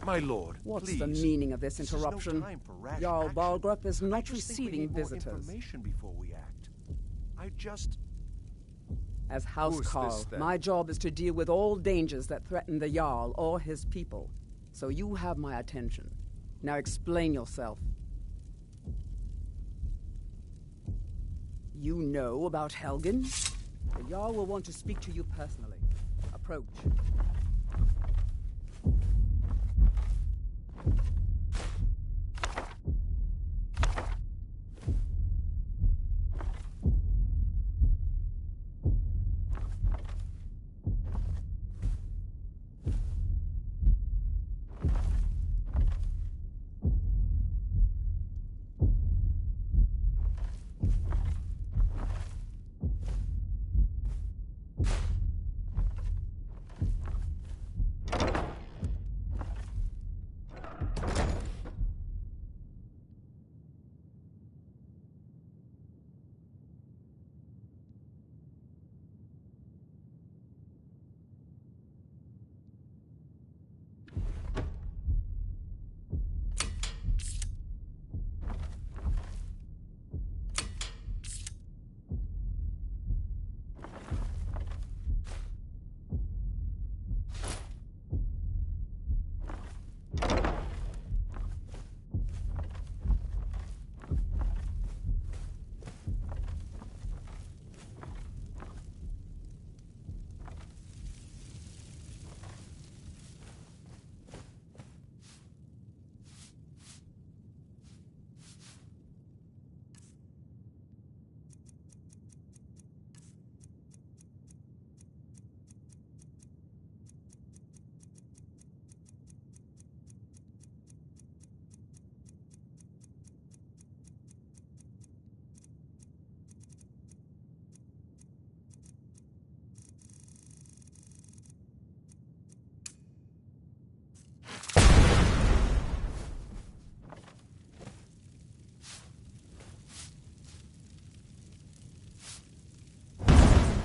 My lord, What's please. the meaning of this interruption? This is no time for rash Jarl action. Balgrup is I not just think we receiving need more visitors. information before we act. I just... As House Who's Carl, this, then? my job is to deal with all dangers that threaten the Jarl or his people. So you have my attention. Now explain yourself. You know about Helgen? The Jarl will want to speak to you personally. Approach.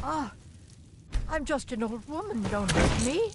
Ah, I'm just an old woman, don't hurt me.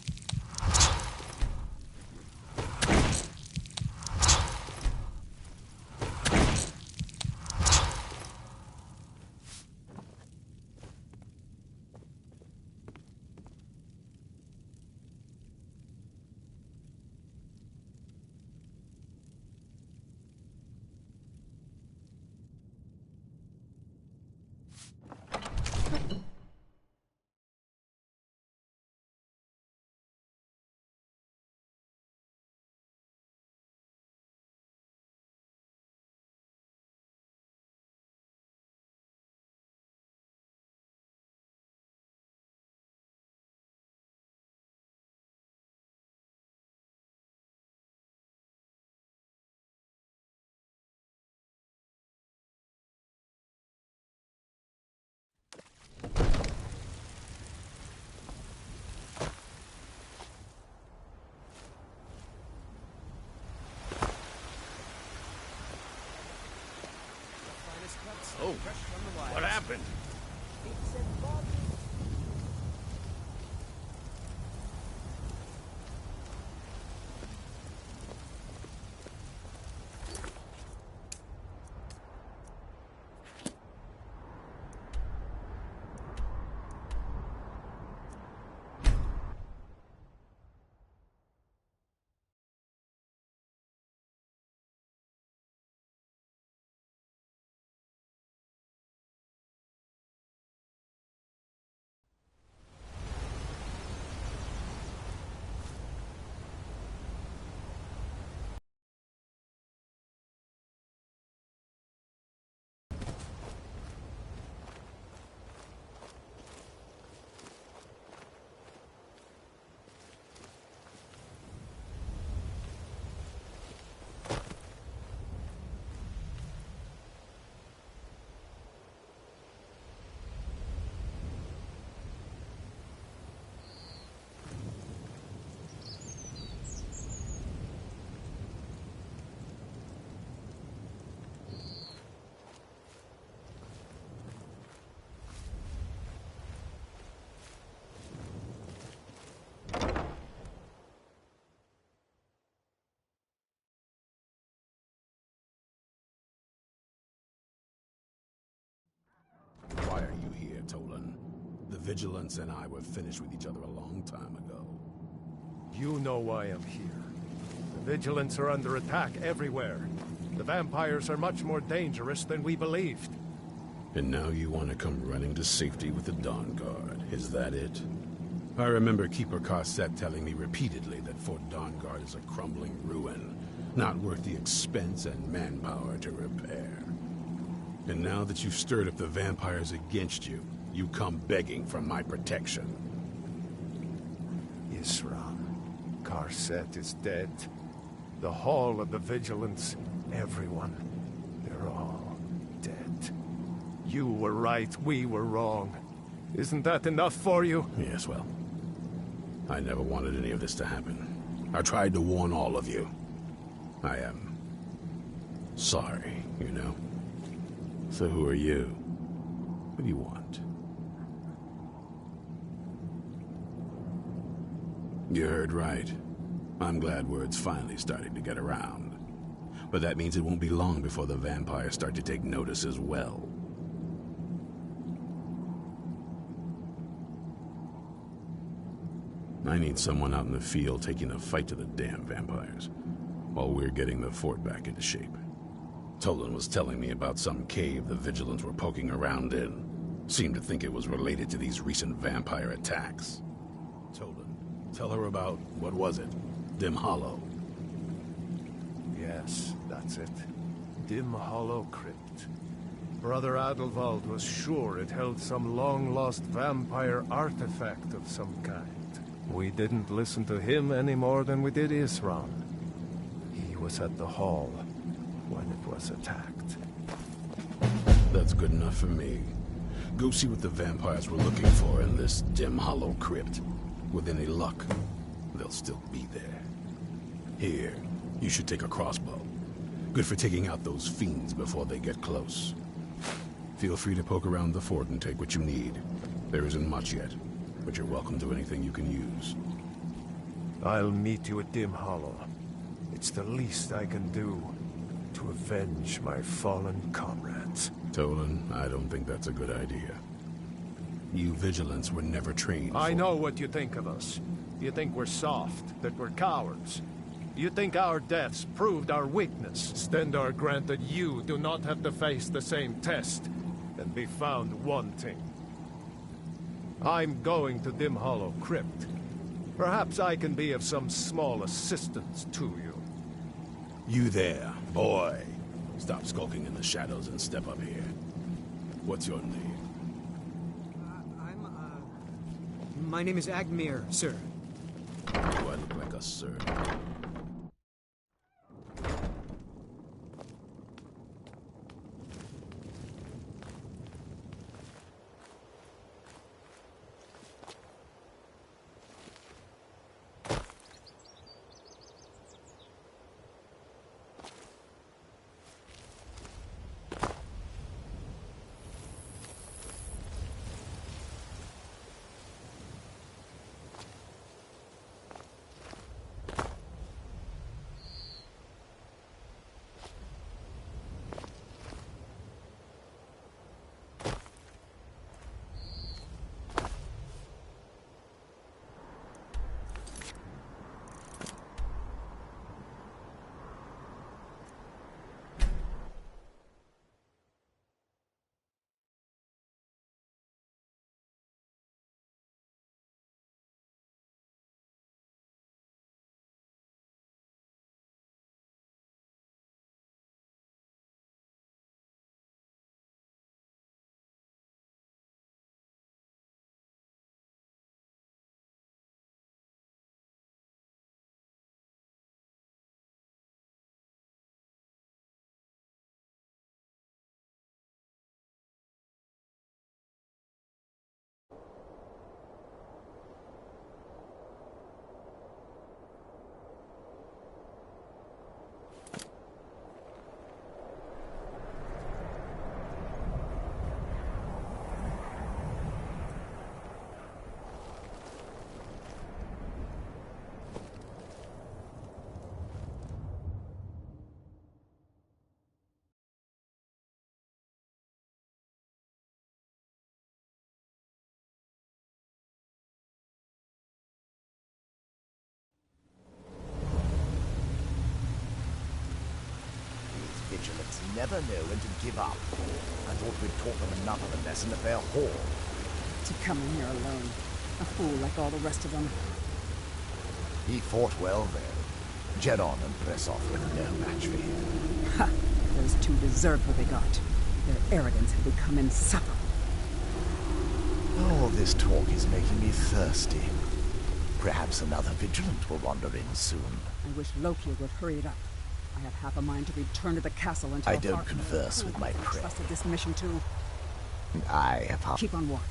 Vigilance and I were finished with each other a long time ago. You know why I'm here. The Vigilants are under attack everywhere. The vampires are much more dangerous than we believed. And now you want to come running to safety with the Dawn Guard. Is that it? I remember Keeper Carset telling me repeatedly that Fort Dawn Guard is a crumbling ruin, not worth the expense and manpower to repair. And now that you've stirred up the vampires against you, you come begging for my protection. Isram. Carset is dead. The Hall of the Vigilance, everyone, they're all dead. You were right, we were wrong. Isn't that enough for you? Yes, well, I never wanted any of this to happen. I tried to warn all of you. I am sorry, you know. So who are you? What do you want? You heard right. I'm glad word's finally starting to get around. But that means it won't be long before the vampires start to take notice as well. I need someone out in the field taking the fight to the damn vampires, while we're getting the fort back into shape. Tolan was telling me about some cave the Vigilants were poking around in. Seemed to think it was related to these recent vampire attacks. Tolan, tell her about, what was it? Dim Hollow. Yes, that's it. Dim Hollow Crypt. Brother Adelwald was sure it held some long-lost vampire artifact of some kind. We didn't listen to him any more than we did Isram. He was at the hall when it was attacked. That's good enough for me. Go see what the vampires were looking for in this Dim Hollow Crypt. With any luck, they'll still be there. Here, you should take a crossbow. Good for taking out those fiends before they get close. Feel free to poke around the fort and take what you need. There isn't much yet, but you're welcome to anything you can use. I'll meet you at Dim Hollow. It's the least I can do to avenge my fallen comrades. Tolan, I don't think that's a good idea. You Vigilants were never trained I know what you think of us. You think we're soft, that we're cowards. You think our deaths proved our weakness. Stendarr granted you do not have to face the same test and be found wanting. I'm going to Dim Hollow Crypt. Perhaps I can be of some small assistance to you. You there, boy. Stop skulking in the shadows and step up here. What's your name? My name is Agmir, sir. Do I look like a sir? never know when to give up. I thought we'd taught them enough of a lesson at their hall. To come in here alone. A fool like all the rest of them. He fought well, though. Jedon and Bresov were no match for him. Ha! Those two deserved what they got. Their arrogance had become insufferable. All this talk is making me thirsty. Perhaps another vigilant will wander in soon. I wish Loki would hurry it up. I have half a mind to return to the castle and tell I don't Hartman converse who with my I prey. trusted this mission to. I have... Keep on walking.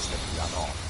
must have run off.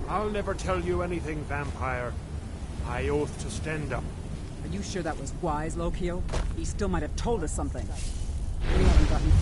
I'll never tell you anything, vampire. I oath to stand up. Are you sure that was wise, Lokio? He still might have told us something. We haven't gotten...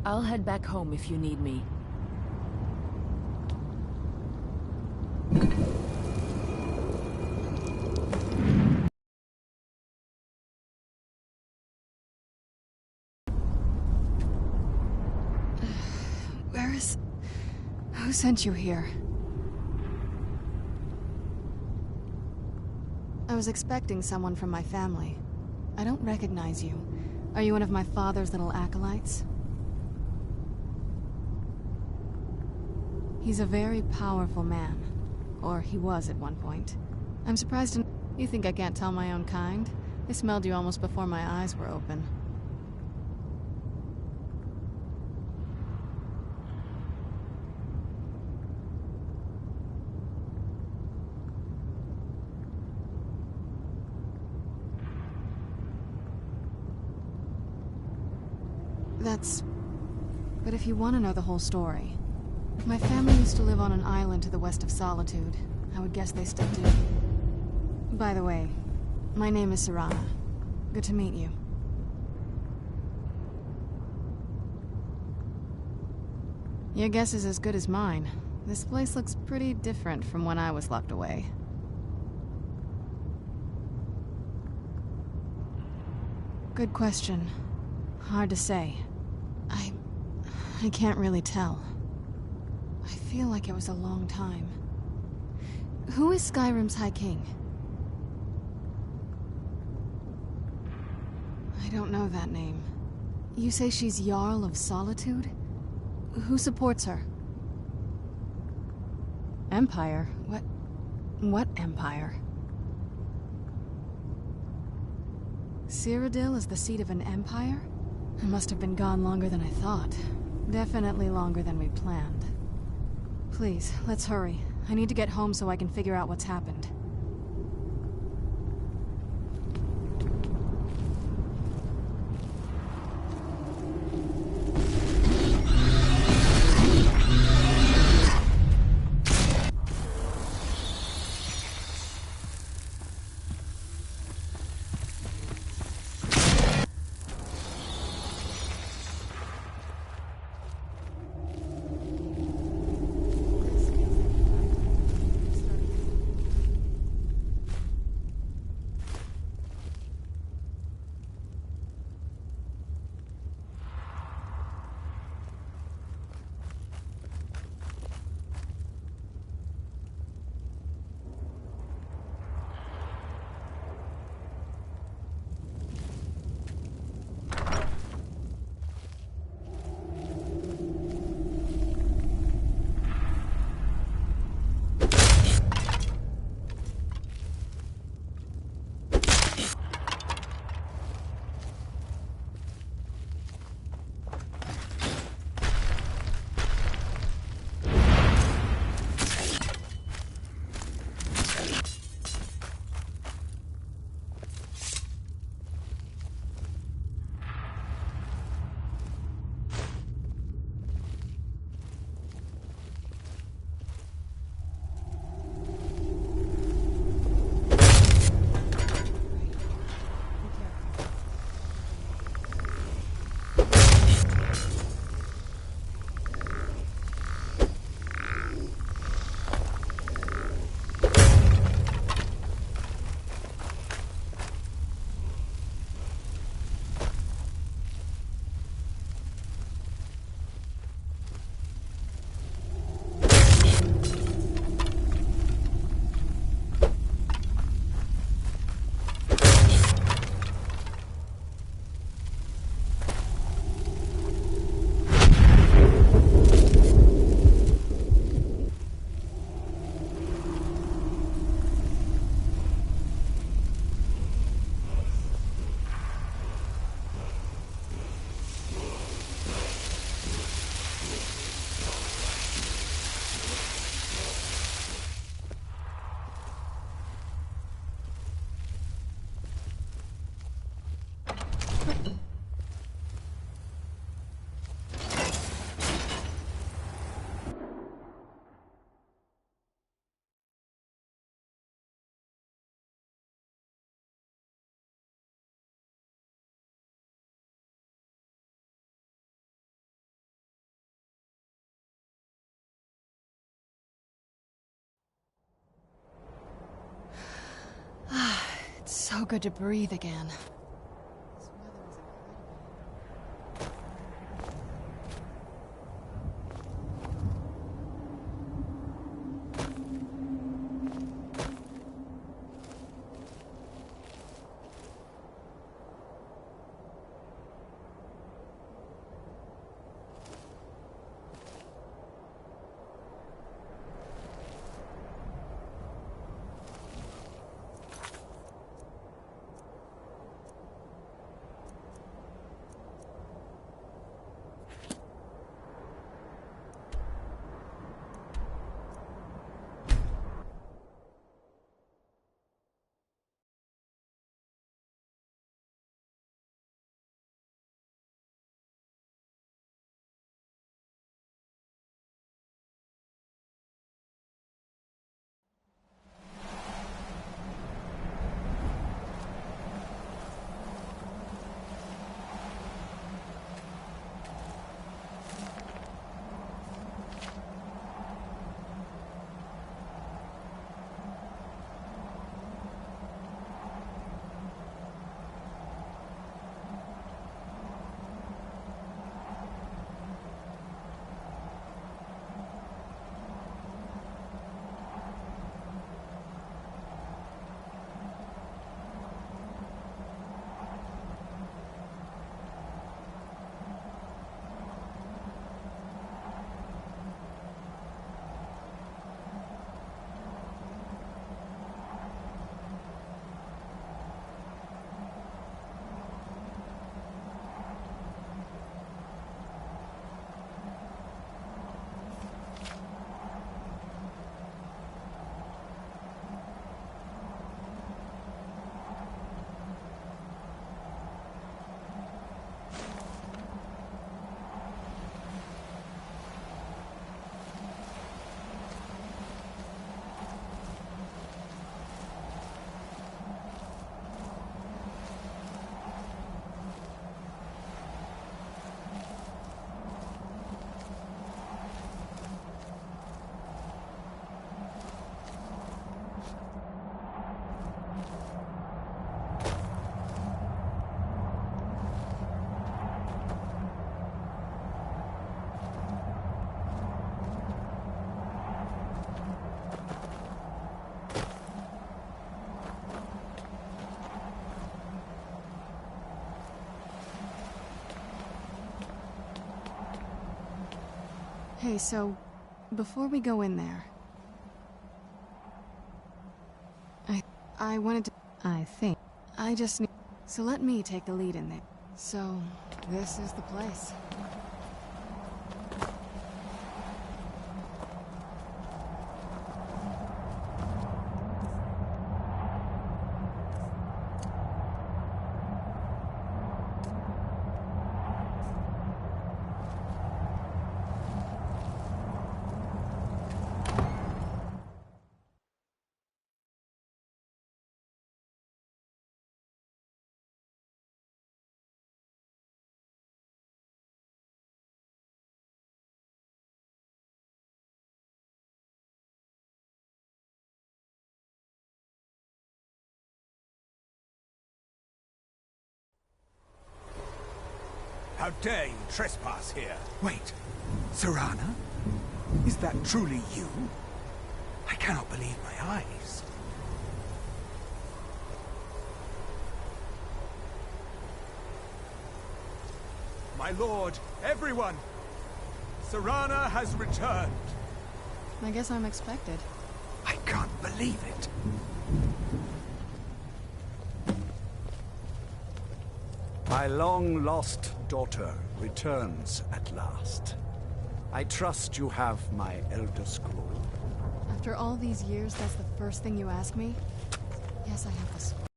I'll head back home if you need me. Who sent you here? I was expecting someone from my family. I don't recognize you. Are you one of my father's little acolytes? He's a very powerful man. Or he was at one point. I'm surprised to... You think I can't tell my own kind? I smelled you almost before my eyes were open. But if you want to know the whole story... My family used to live on an island to the west of Solitude. I would guess they still do. By the way, my name is Serana. Good to meet you. Your guess is as good as mine. This place looks pretty different from when I was locked away. Good question. Hard to say. I can't really tell. I feel like it was a long time. Who is Skyrim's High King? I don't know that name. You say she's Jarl of Solitude? Who supports her? Empire? What empire? Cyrodiil is the seat of an empire? It must have been gone longer than I thought. Definitely longer than we planned. Please, let's hurry. I need to get home so I can figure out what's happened. So good to breathe again. Hey, so, before we go in there... I wanted to... I think... I just need... So let me take the lead in there. So, this is the place. How dare you trespass here? Wait, Serana? Is that truly you? I cannot believe my eyes. My lord, everyone! Serana has returned! I guess I'm expected. I can't believe it. My long-lost daughter returns at last. I trust you have my Elder Scroll. After all these years, that's the first thing you ask me? Yes, I have the scroll.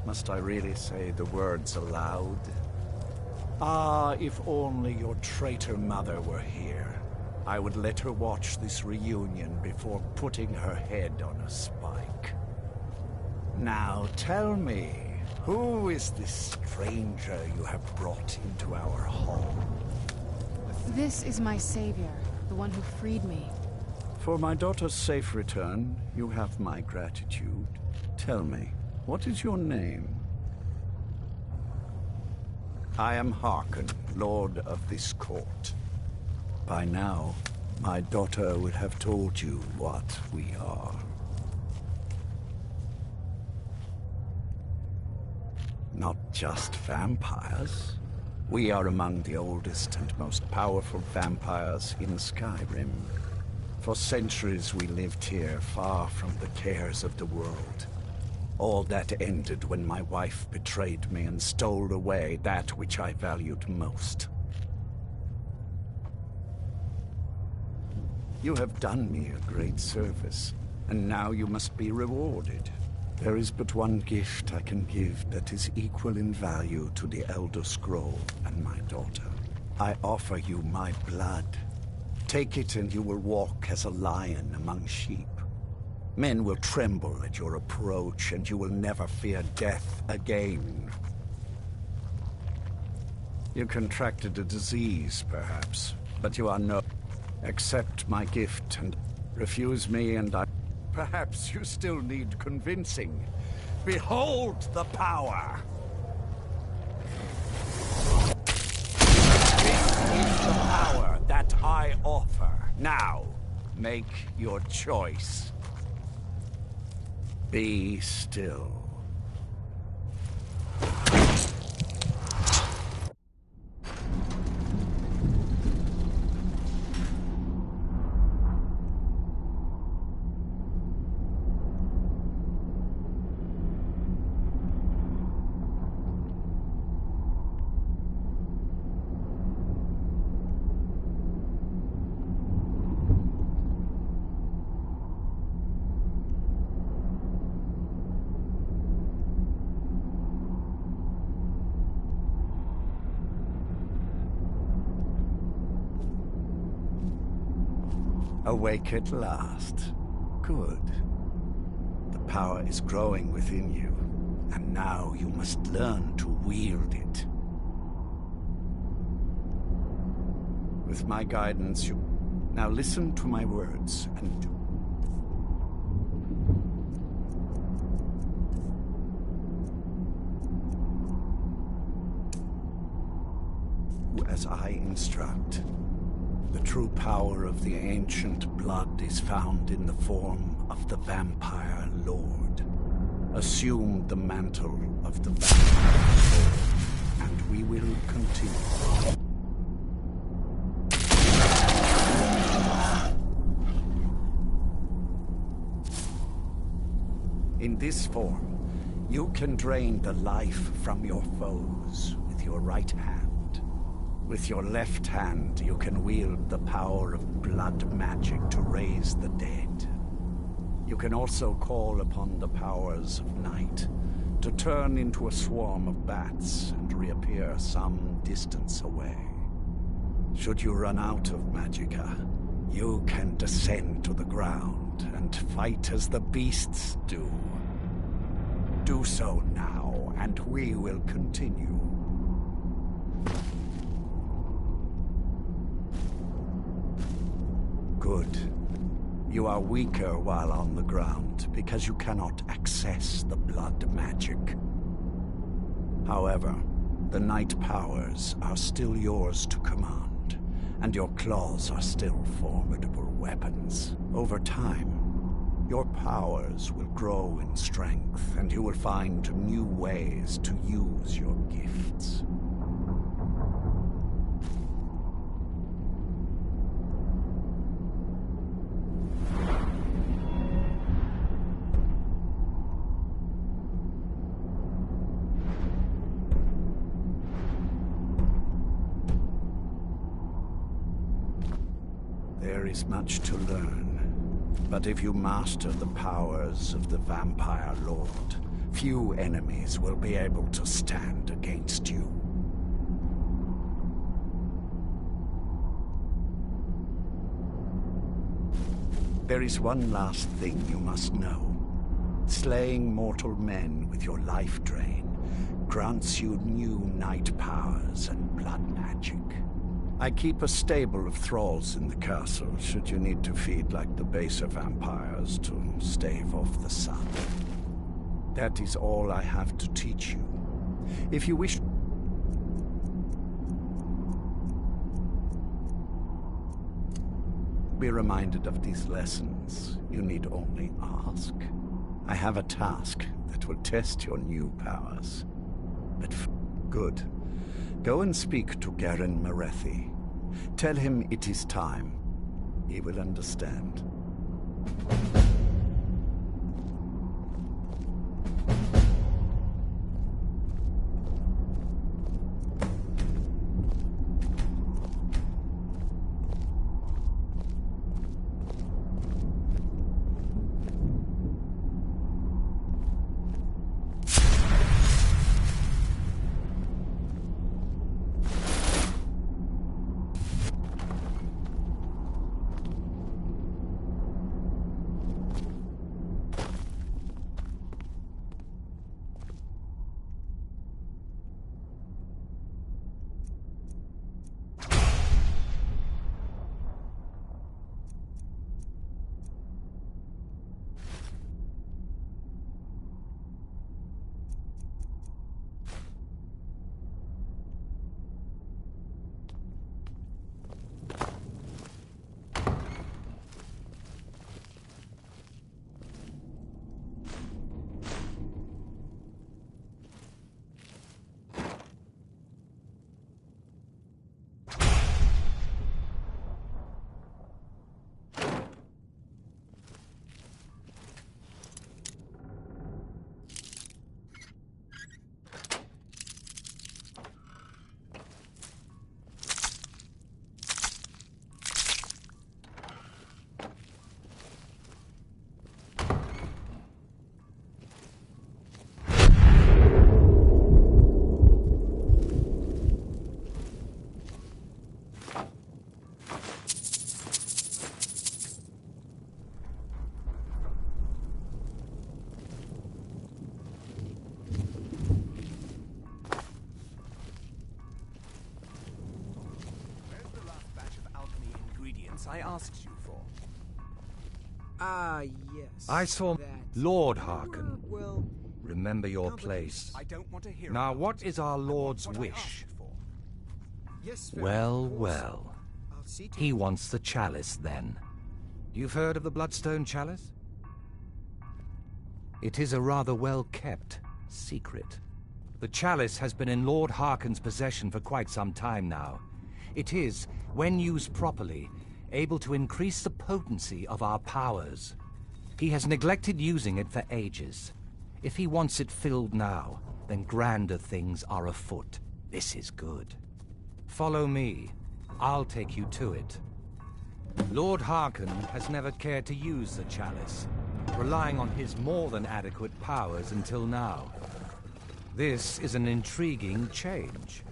Must I really say the words aloud? Ah, if only your traitor mother were here. I would let her watch this reunion before putting her head on a spike. Now tell me, who is this stranger you have brought into our home? This is my savior, the one who freed me. For my daughter's safe return, you have my gratitude. Tell me, what is your name? I am Harkon, Lord of this court. By now, my daughter would have told you what we are. Not just vampires. We are among the oldest and most powerful vampires in Skyrim. For centuries we lived here, far from the cares of the world. All that ended when my wife betrayed me and stole away that which I valued most. You have done me a great service, and now you must be rewarded. There is but one gift I can give that is equal in value to the Elder Scroll and my daughter. I offer you my blood. Take it and you will walk as a lion among sheep. Men will tremble at your approach and you will never fear death again. You contracted a disease, perhaps, but you are no... Accept my gift and refuse me and I... Perhaps you still need convincing. Behold the power! This is the power that I offer. Now, make your choice. Be still. Awake at last. Good. The power is growing within you, and now you must learn to wield it. With my guidance, you... Now listen to my words and do. As I instruct. The true power of the ancient blood is found in the form of the Vampire Lord. Assume the mantle of the Vampire Lord, and we will continue. In this form, you can drain the life from your foes with your right hand. With your left hand, you can wield the power of blood magic to raise the dead. You can also call upon the powers of night to turn into a swarm of bats and reappear some distance away. Should you run out of magicka, you can descend to the ground and fight as the beasts do. Do so now, and we will continue. Good. You are weaker while on the ground because you cannot access the blood magic. However, the night powers are still yours to command, and your claws are still formidable weapons. Over time, your powers will grow in strength, and you will find new ways to use your gifts. There is much to learn, but if you master the powers of the Vampire Lord, few enemies will be able to stand against you. There is one last thing you must know. Slaying mortal men with your life drain grants you new night powers and blood magic. I keep a stable of thralls in the castle, should you need to feed like the baser vampires to stave off the sun. That is all I have to teach you. If you wish... be reminded of these lessons, you need only ask. I have a task that will test your new powers. But good. Go and speak to Garen Marethi. Tell him it is time. He will understand. I asked you for. Ah, yes. I saw that. Lord Harken. Well, Remember your place. I don't want to hear Now, about what it. is our Lord's What I wish? asked for. Yes, fair Well, enough. well. I'll see to He it. wants the chalice, then. You've heard of the Bloodstone Chalice? It is a rather well-kept secret. The chalice has been in Lord Harken's possession for quite some time now. It is, when used properly, able to increase the potency of our powers. He has neglected using it for ages. If he wants it filled now, then grander things are afoot. This is good. Follow me. I'll take you to it. Lord Harken has never cared to use the chalice, relying on his more than adequate powers until now. This is an intriguing change.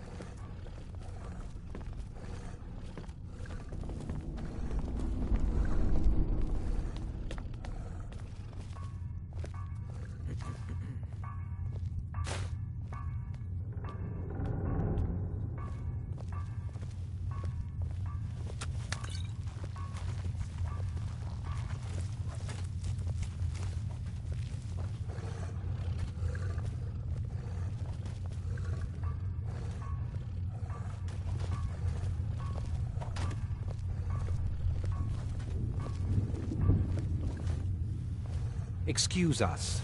Excuse us.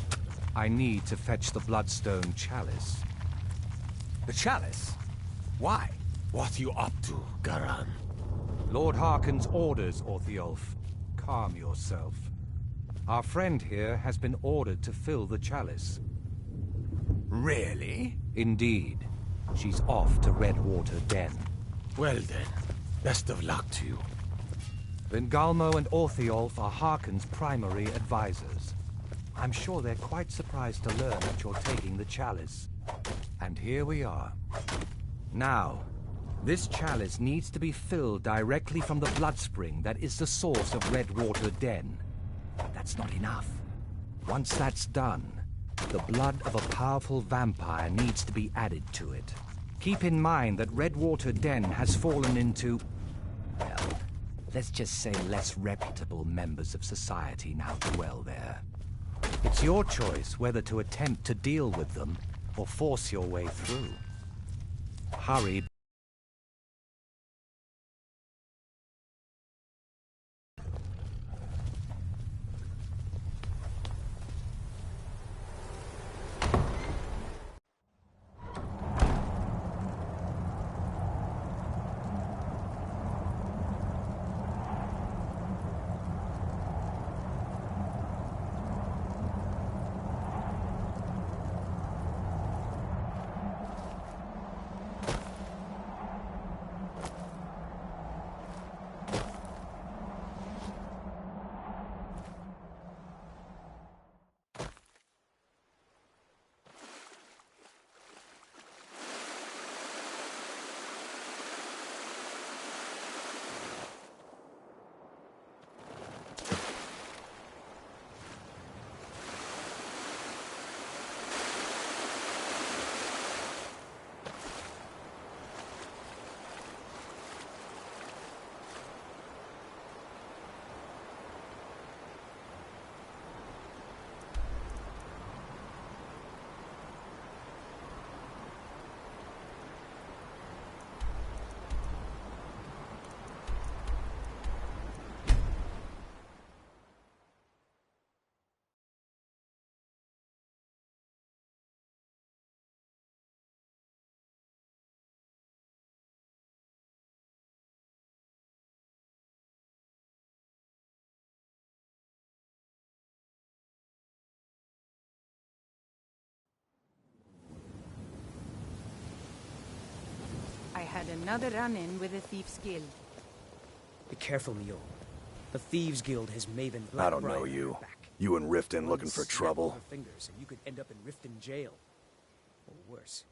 I need to fetch the Bloodstone Chalice. The chalice? Why? What you up to, Garan? Lord Harken's orders, Orthiolf. Calm yourself. Our friend here has been ordered to fill the chalice. Really? Indeed. She's off to Redwater Den. Well then, best of luck to you. Vingalmo and Orthiolf are Harken's primary advisors. I'm sure they're quite surprised to learn that you're taking the chalice. And here we are. Now, this chalice needs to be filled directly from the bloodspring that is the source of Redwater Den. But that's not enough. Once that's done, the blood of a powerful vampire needs to be added to it. Keep in mind that Redwater Den has fallen into, well, let's just say less reputable members of society now dwell there. It's your choice whether to attempt to deal with them or force your way through. Hurry. I had another run-in with the Thieves' Guild. Be careful, Mule. The Thieves' Guild has Maven I don't Blackbriar know you. back. You and Riften looking for One snap trouble? of her fingers and you could end up in Riften jail. Or worse.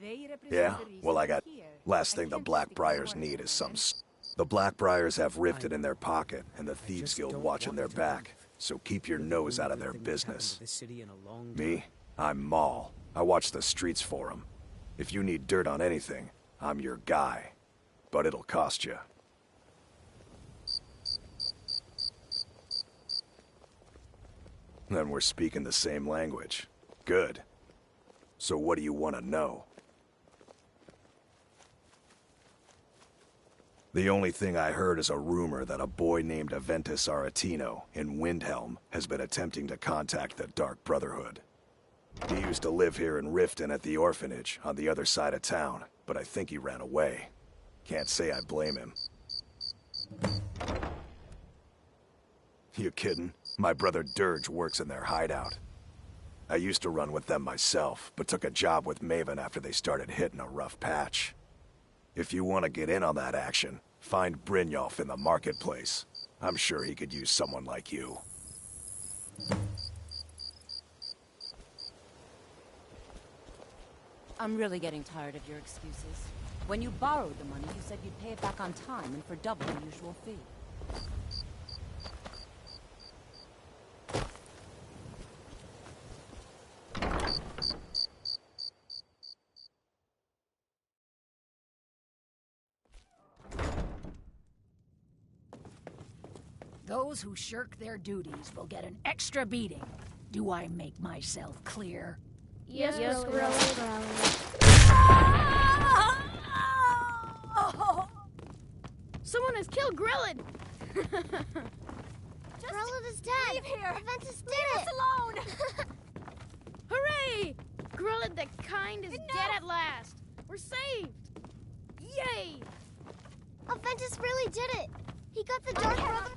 They represent Yeah? the reason Well, I I'm got... here. Last I thing the can't just ignore Blackbriars them, need is some... man. The Blackbriars have Riften in their pocket, and the Thieves just Guild don't watching want their to back. leave. So keep your You're the nose only out of good their thing that's happened business. to this city in a long Me? time. I'm Maul. I watch the streets for 'em. If you need dirt on anything, I'm your guy. But it'll cost you. Then we're speaking the same language. Good. So what do you want to know? The only thing I heard is a rumor that a boy named Aventus Aretino in Windhelm has been attempting to contact the Dark Brotherhood. He used to live here in Riften at the orphanage on the other side of town, but I think he ran away. Can't say I blame him. You kidding? My brother Dirge works in their hideout. I used to run with them myself, but took a job with Maven after they started hitting a rough patch. If you want to get in on that action, find Brynjolf in the marketplace. I'm sure he could use someone like you. I'm really getting tired of your excuses. When you borrowed the money, you said you'd pay it back on time and for double the usual fee. Those who shirk their duties will get an extra beating. Do I make myself clear? Yes, Grelly. Someone has killed Grelin! Grelin is dead! Leave here! Aventus did it! Leave us alone! Hooray! Grelin the Kind is dead at last! We're saved! Yay! Aventus really did it! He got the Dark Brother...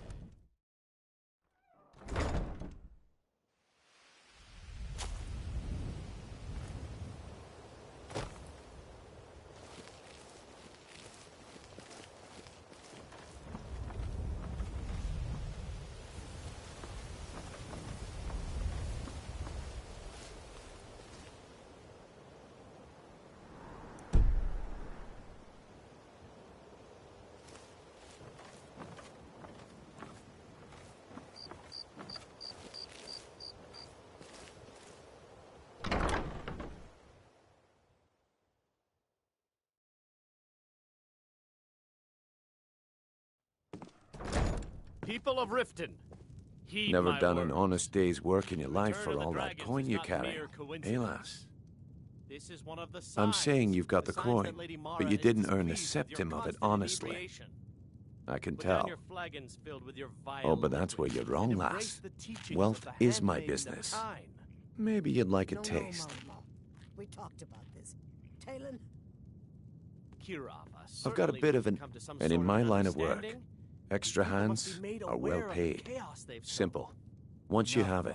People of Riften, heed Never my done word. an honest day's work in your life Return for of the all that dragons coin is you not carry. mere Eh, coincidence. lass? This is one of the I'm signs, saying you've got the signs coin, that Lady Mara but you is didn't earn a displeased with your septim of it constant honestly. inebriation. I can Put down tell. your flagons filled with your vile Oh, but that's where liquid, you're wrong, and embrace lass. the teachings Wealth of the is my handmaiden of business. Kine. Maybe you'd like a No, taste. No. We talked about this. Talon? Kirava, I've got a bit of an... come to some And sort in my of line of work, understanding. extra People must hands be made are well aware of the paid. chaos they've Simple. Once you have it,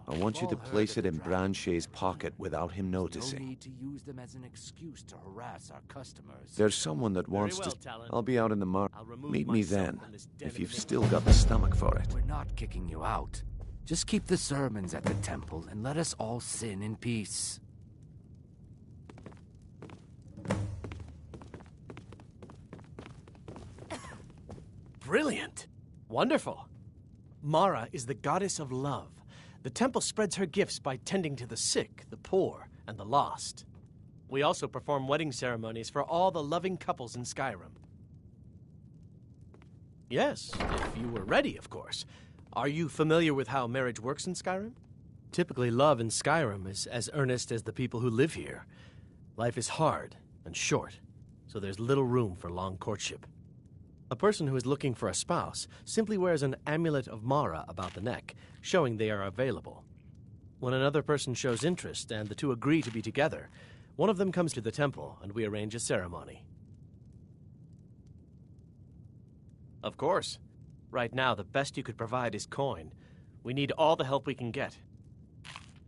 I want you to place it in Branche's pocket without him No noticing. need to use them as an excuse to harass our customers. There's someone that Very wants well, to... Talon. I'll be out in the market. I'll remove Meet me myself then, from this den if of you've iniquity. still got the stomach for it. We're not kicking you out. Just keep the sermons at the temple and let us all sin in peace. Brilliant. Wonderful. Mara is the goddess of love. The temple spreads her gifts by tending to the sick, the poor, and the lost. We also perform wedding ceremonies for all the loving couples in Skyrim. Yes, if you were ready, of course. Are you familiar with how marriage works in Skyrim? Typically, love in Skyrim is as earnest as the people who live here. Life is hard and short, so there's little room for long courtship. A person who is looking for a spouse simply wears an amulet of Mara about the neck, showing they are available. When another person shows interest and the two agree to be together, one of them comes to the temple and we arrange a ceremony. Of course. Right now, the best you could provide is coin. We need all the help we can get.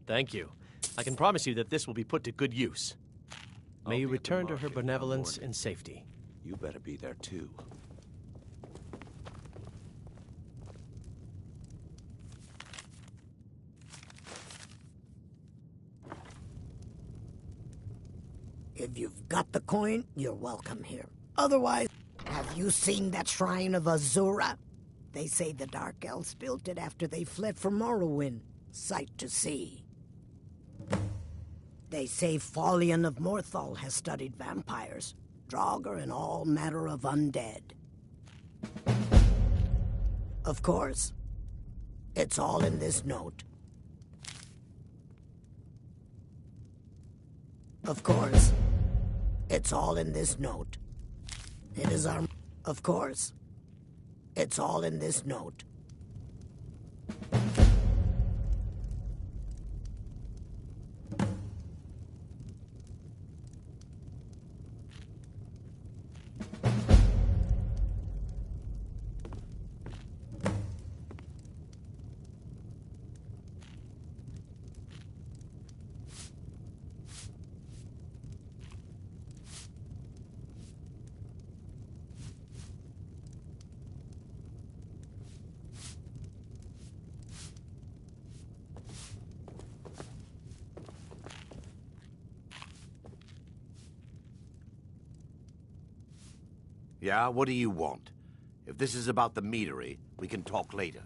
Thank you. I can promise you that this will be put to good use. May you return to her benevolence in safety. You better be there too. If you've got the coin, you're welcome here. Otherwise, have you seen that shrine of Azura? They say the Dark Elves built it after they fled from Morrowind. Sight to see. They say Folion of Morthal has studied vampires, Draugr, and all matter of undead. Of course, it's all in this note. Of course, it's all in this note. It is our... Of course, it's all in this note. Yeah, what do you want? If this is about the meadery, we can talk later.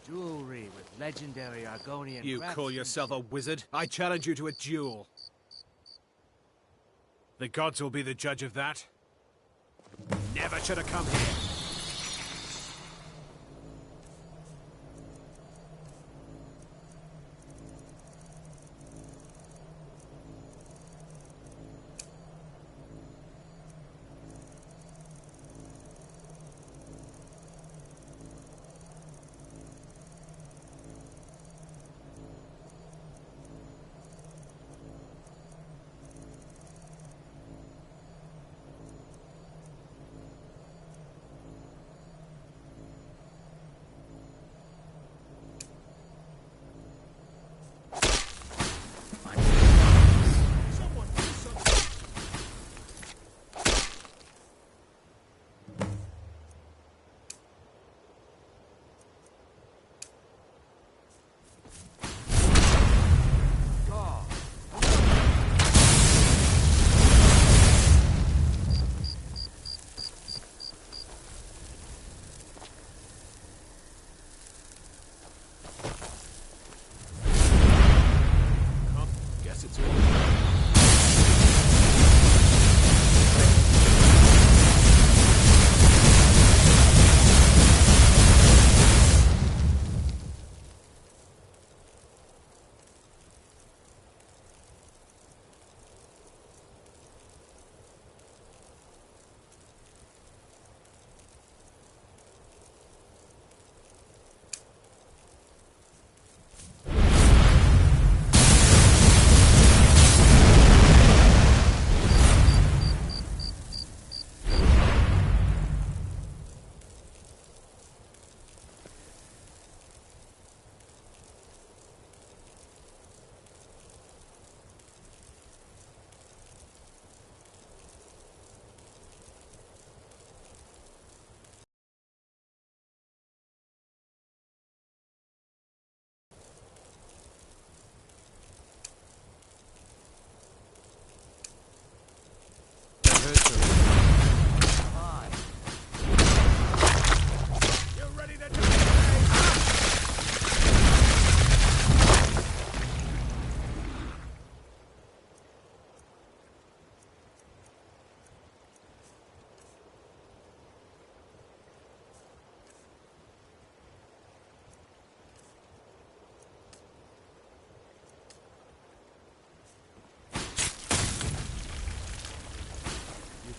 Jewelry with legendary Argonian You call craftsmanship. yourself a wizard? I challenge you to a duel. The gods will be the judge of that. Never should have come here.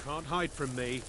can't hide from me.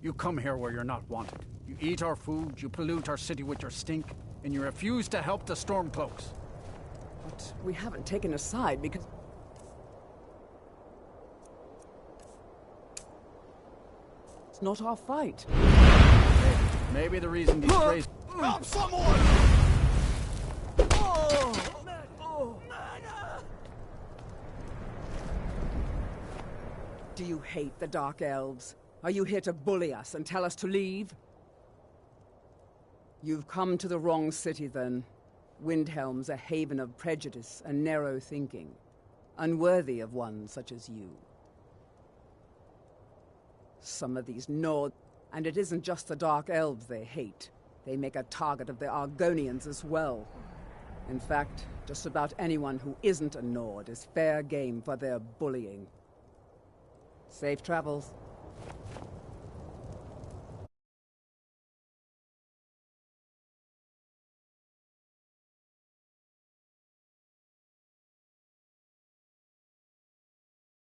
You come here where you're not wanted. You eat our food, you pollute our city with your stink, and you refuse to help the Stormcloaks. But we haven't taken a side because... It's not our fight. Maybe the reason these crazy... Help someone! Do you hate the Dark Elves? Are you here to bully us and tell us to leave? You've come to the wrong city, then. Windhelm's a haven of prejudice and narrow thinking, unworthy of one such as you. Some of these Nord... And it isn't just the Dark Elves they hate. They make a target of the Argonians as well. In fact, just about anyone who isn't a Nord is fair game for their bullying. Safe travels.